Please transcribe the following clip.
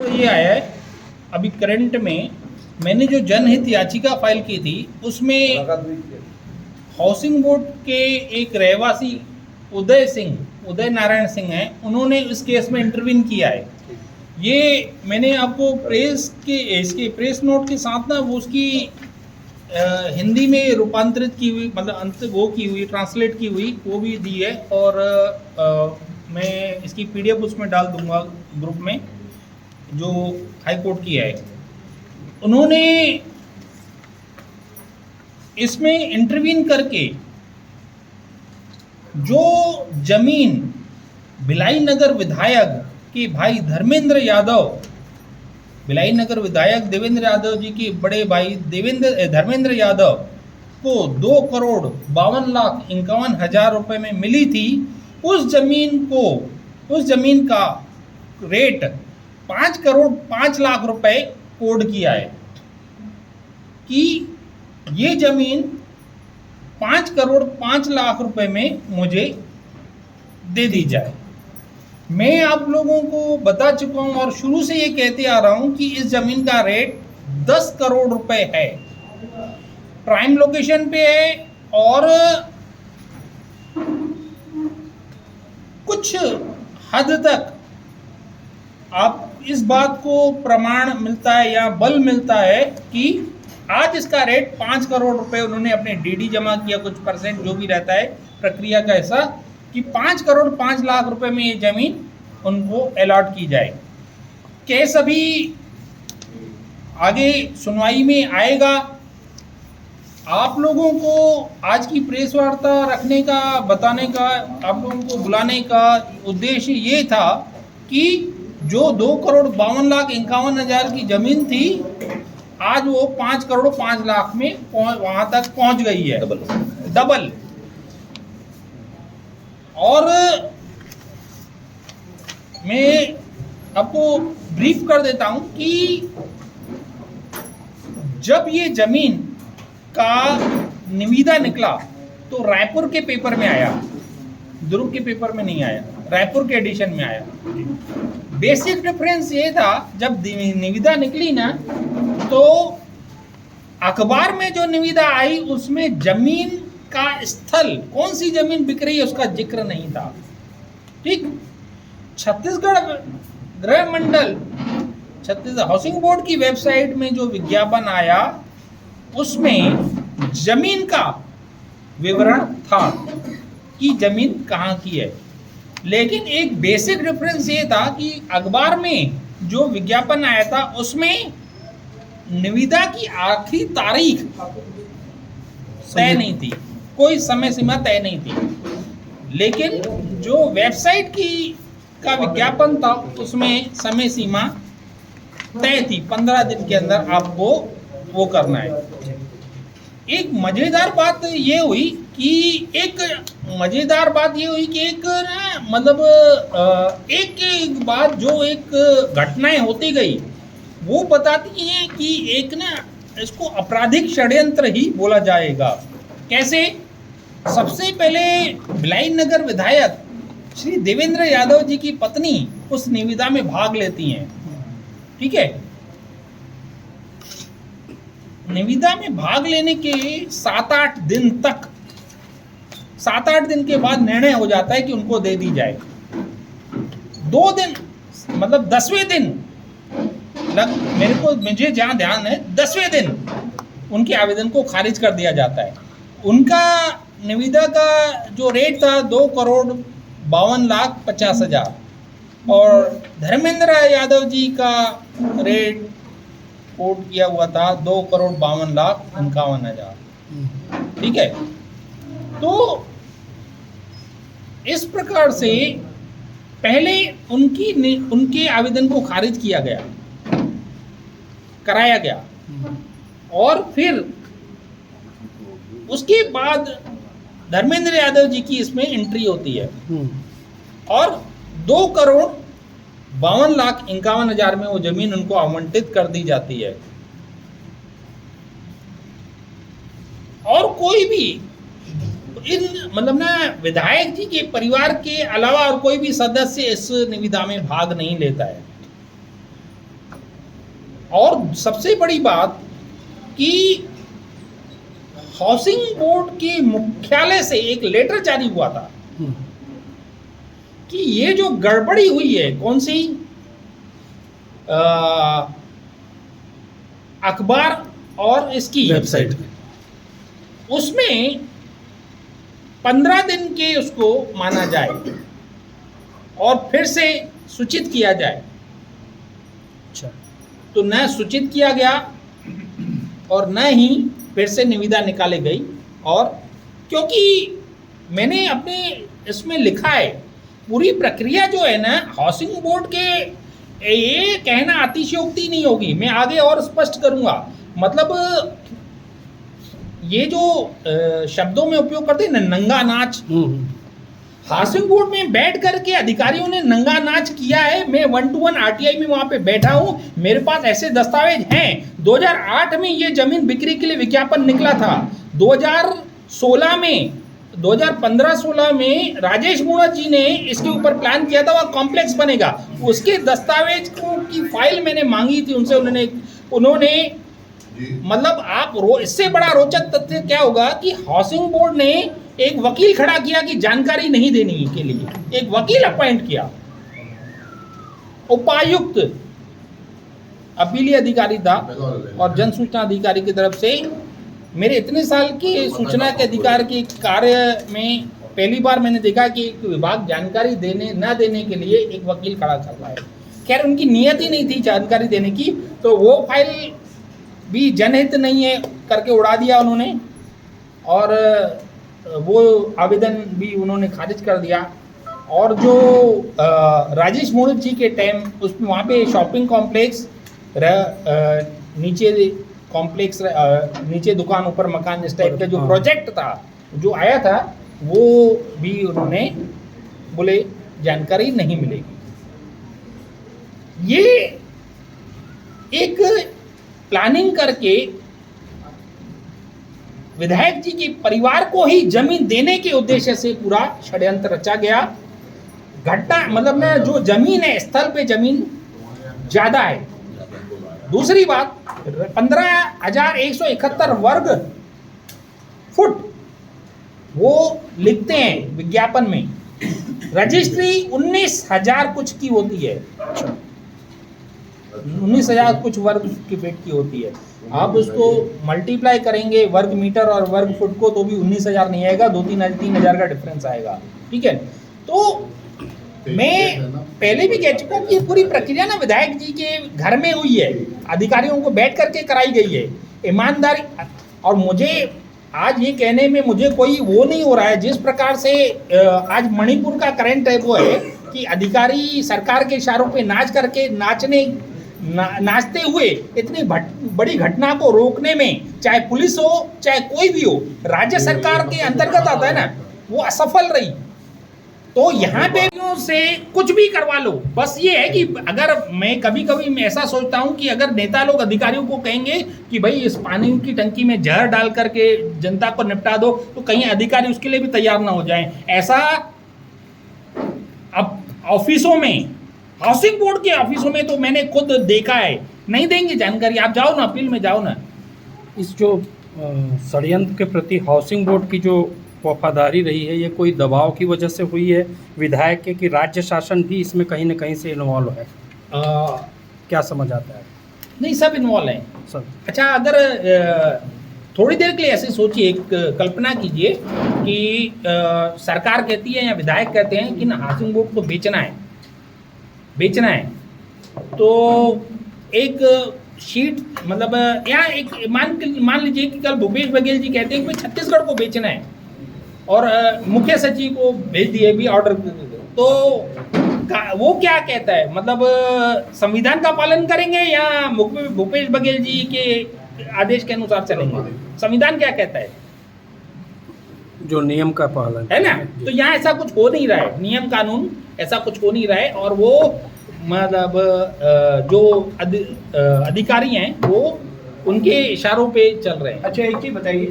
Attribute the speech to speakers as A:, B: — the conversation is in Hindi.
A: तो ये आया है अभी करंट में। मैंने जो जनहित याचिका फाइल की थी उसमें हाउसिंग बोर्ड के एक रहवासी उदय नारायण सिंह हैं, उन्होंने इस केस में इंटरवीन किया है। ये मैंने आपको इसके प्रेस नोट के साथ ना वो उसकी हिंदी में रूपांतरित की हुई, मतलब वो की हुई, ट्रांसलेट की हुई, वो भी दी है। और मैं इसकी पीडीएफ उसमें डाल दूंगा ग्रुप में, जो हाई कोर्ट की है। उन्होंने इसमें इंटरवीन करके जो जमीन भिलाई नगर विधायक के भाई धर्मेंद्र यादव, भिलाई नगर विधायक देवेंद्र यादव जी के बड़े भाई धर्मेंद्र यादव को 2,52,51,051 रुपए में मिली थी, उस जमीन का रेट 5,05,00,000 रुपए कोड किया है कि ये जमीन 5,05,00,000 रुपए में मुझे दे दी जाए। मैं आप लोगों को बता चुका हूं और शुरू से ये कहते आ रहा हूं कि इस जमीन का रेट 10 करोड़ रुपए है, प्राइम लोकेशन पे है। और कुछ हद तक आप इस बात को प्रमाण मिलता है या बल मिलता है कि आज इसका रेट 5 करोड़ रुपए उन्होंने अपने डीडी जमा किया, कुछ परसेंट जो भी रहता है प्रक्रिया का ऐसा, कि 5,05,00,000 रुपए में ये जमीन उनको अलॉट की जाए। केस अभी आगे सुनवाई में आएगा। आप लोगों को आज की प्रेस वार्ता रखने का, बताने का, आप लोगों को बुलाने का उद्देश्य ये था कि जो 2,52,51,000 की जमीन थी, आज वो 5,05,00,000 में वहां तक पहुंच गई है, डबल। और मैं आपको ब्रीफ कर देता हूं कि जब ये जमीन का निविदा निकला तो रायपुर के पेपर में आया, दुर्ग के पेपर में नहीं आया, रायपुर के एडिशन में आया। बेसिक डिफरेंस ये था, जब निविदा निकली ना तो अखबार में जो निविदा आई उसमें जमीन का स्थल, कौन सी जमीन बिक रही है, उसका जिक्र नहीं था। ठीक, छत्तीसगढ़ गृह मंडल, छत्तीसगढ़ हाउसिंग बोर्ड की वेबसाइट में जो विज्ञापन आया उसमें जमीन का विवरण था कि जमीन कहाँ की है। लेकिन एक बेसिक डिफरेंस ये था कि अखबार में जो विज्ञापन आया था उसमें निविदा की आखिरी तारीख तय नहीं थी, कोई समय सीमा तय नहीं थी। लेकिन जो वेबसाइट का विज्ञापन था उसमें समय सीमा तय थी, 15 दिन के अंदर आपको वो करना है। एक मजेदार बात ये हुई कि एक बात जो एक घटनाएं होती गई वो बताती हैं कि एक ना इसको आपराधिक षड्यंत्र ही बोला जाएगा। कैसे? सबसे पहले भिलाई नगर विधायक श्री देवेंद्र यादव जी की पत्नी उस निविदा में भाग लेती हैं। ठीक है, निविदा में भाग लेने के 7-8 दिन के बाद निर्णय हो जाता है कि उनको दे दी जाए। 2 दिन, मतलब 10वें दिन मुझे जहां ध्यान है, 10वें दिन उनके आवेदन को खारिज कर दिया जाता है। उनका निविदा का जो रेट था 2,52,50,000 और धर्मेंद्र यादव जी का रेट कोट किया हुआ था 2,52,51,000। ठीक है, तो इस प्रकार से पहले उनके आवेदन को खारिज कराया गया और फिर उसके बाद धर्मेंद्र यादव जी की इसमें एंट्री होती है और 2,52,51,000 में वो जमीन उनको आवंटित कर दी जाती है। और कोई भी विधायक जी के परिवार के अलावा और कोई भी सदस्य इस निविदा में भाग नहीं लेता है। और सबसे बड़ी बात कि हाउसिंग बोर्ड के मुख्यालय से एक लेटर जारी हुआ था कि ये जो गड़बड़ी हुई है, कौन सी अखबार और इसकी
B: वेबसाइट में,
A: उसमें 15 दिन के उसको माना जाए और फिर से सूचित किया जाए।
B: अच्छा,
A: तो न सूचित किया गया और न ही फिर से निविदा निकाली गई। और क्योंकि मैंने अपने इसमें लिखा है, पूरी प्रक्रिया जो है ना हाउसिंग बोर्ड के, ये कहना अतिशयोक्ति नहीं होगी, मैं आगे और स्पष्ट करूंगा। मतलब ये जो शब्दों में उपयोग करते हैं ना, नंगा नाच, हाउसिंग बोर्ड में बैठ करके अधिकारियों ने नंगा नाच किया है। मैं 1-to-1 आरटीआई में वहां पे बैठा हूं, मेरे पास ऐसे दस्तावेज हैं। 2008 में ये जमीन बिक्री के लिए विज्ञापन निकला था। 2016 में 2015-16 में राजेश मूणत जी ने इसके ऊपर प्लान किया था, वह कॉम्प्लेक्स बनेगा। उसके दस्तावेज की फाइल मैंने मांगी थी उनसे, उन्होंने मतलब आप इससे बड़ा रोचक तथ्य क्या होगा कि हाउसिंग बोर्ड ने एक वकील खड़ा किया कि जानकारी नहीं देने के लिए, एक वकील अपॉइंट किया। उपायुक्त अपीलीय अधिकारी था और जन सूचना अधिकारी की तरफ से मेरे इतने साल के सूचना के अधिकार के कार्य में पहली बार मैंने देखा कि एक विभाग जानकारी देने न देने के लिए एक वकील खड़ा कर रहा है। खैर उनकी नियत ही नहीं थी जानकारी देने की, तो वो फाइल भी जनहित नहीं है करके उड़ा दिया उन्होंने और वो आवेदन भी उन्होंने खारिज कर दिया। और जो राजेश मूणत जी के टाइम उसमें वहाँ पे शॉपिंग कॉम्प्लेक्स नीचे कॉम्प्लेक्स नीचे दुकान ऊपर मकान इस टाइप का जो प्रोजेक्ट था जो आया था, वो भी उन्होंने बोले जानकारी नहीं मिलेगी। ये एक प्लानिंग करके विधायक जी के परिवार को ही जमीन देने के उद्देश्य से पूरा षड्यंत्र रचा गया। घटना मतलब ना, जो जमीन है स्थल पे जमीन ज्यादा है। दूसरी बात, 15,171 वर्ग फुट वो लिखते हैं विज्ञापन में, रजिस्ट्री 19,000 कुछ की होती है, 19,000 कुछ वर्ग की फीट की होती है। आप उसको मल्टीप्लाई करेंगे वर्ग मीटर और वर्ग फुट को तो भी 19,000 नहीं आएगा, 2-3 हज़ार का डिफरेंस आएगा। ठीक है, तो मैं पहले भी कह चुका हूँ कि पूरी प्रक्रिया ना विधायक जी के घर में हुई है, अधिकारियों को बैठ करके कराई गई है, ईमानदारी। और मुझे आज ये कहने में मुझे कोई वो नहीं हो रहा है, जिस प्रकार से आज मणिपुर का करंट है वो है कि अधिकारी सरकार के इशारों पे नाच करके नाचते हुए इतनी बड़ी घटना को रोकने में, चाहे पुलिस हो चाहे कोई भी हो, राज्य सरकार के अंतर्गत आता है ना, वो असफल रही। तो यहाँ पे से कुछ भी करवा लो, बस ये है कि अगर मैं कभी मैं ऐसा सोचता हूँ कि अगर नेता लोग अधिकारियों को कहेंगे कि भाई इस पानी की टंकी में जहर डाल करके जनता को निपटा दो, तो कहीं अधिकारी उसके लिए भी तैयार ना हो जाएं। ऐसा अब ऑफिसों में, हाउसिंग बोर्ड के ऑफिसों में तो मैंने खुद देखा है, नहीं देंगे जानकारी। आप जाओ ना, अपील में जाओ ना।
B: इस जो षड्यंत्र के प्रति हाउसिंग बोर्ड की जो वफादारी रही है, ये कोई दबाव की वजह से हुई है विधायक के, कि राज्य शासन भी इसमें कहीं ना कहीं से इन्वॉल्व है? क्या समझ आता है?
A: नहीं, सब इन्वॉल्व हैं
B: सब।
A: अच्छा, अगर थोड़ी देर के लिए ऐसे सोचिए, एक कल्पना कीजिए कि सरकार कहती है या विधायक कहते हैं कि ना हाउसिंग बोर्ड को बेचना है, तो एक शीट मतलब यहाँ एक मान लीजिए कि कल भूपेश बघेल जी कहते हैं कि छत्तीसगढ़ को बेचना है और मुख्य सचिव को भेज दिए भी ऑर्डर, तो वो क्या कहता है, मतलब संविधान का पालन करेंगे या भूपेश बघेल जी के आदेश के अनुसार चलेंगे? संविधान क्या कहता है?
B: जो नियम का पालन
A: है ना। तो यहाँ ऐसा कुछ हो नहीं रहा है, नियम कानून ऐसा कुछ हो नहीं रहा है, और वो मतलब जो अधिकारी हैं वो उनके इशारों पे चल रहे हैं।
C: अच्छा, एक चीज बताइए,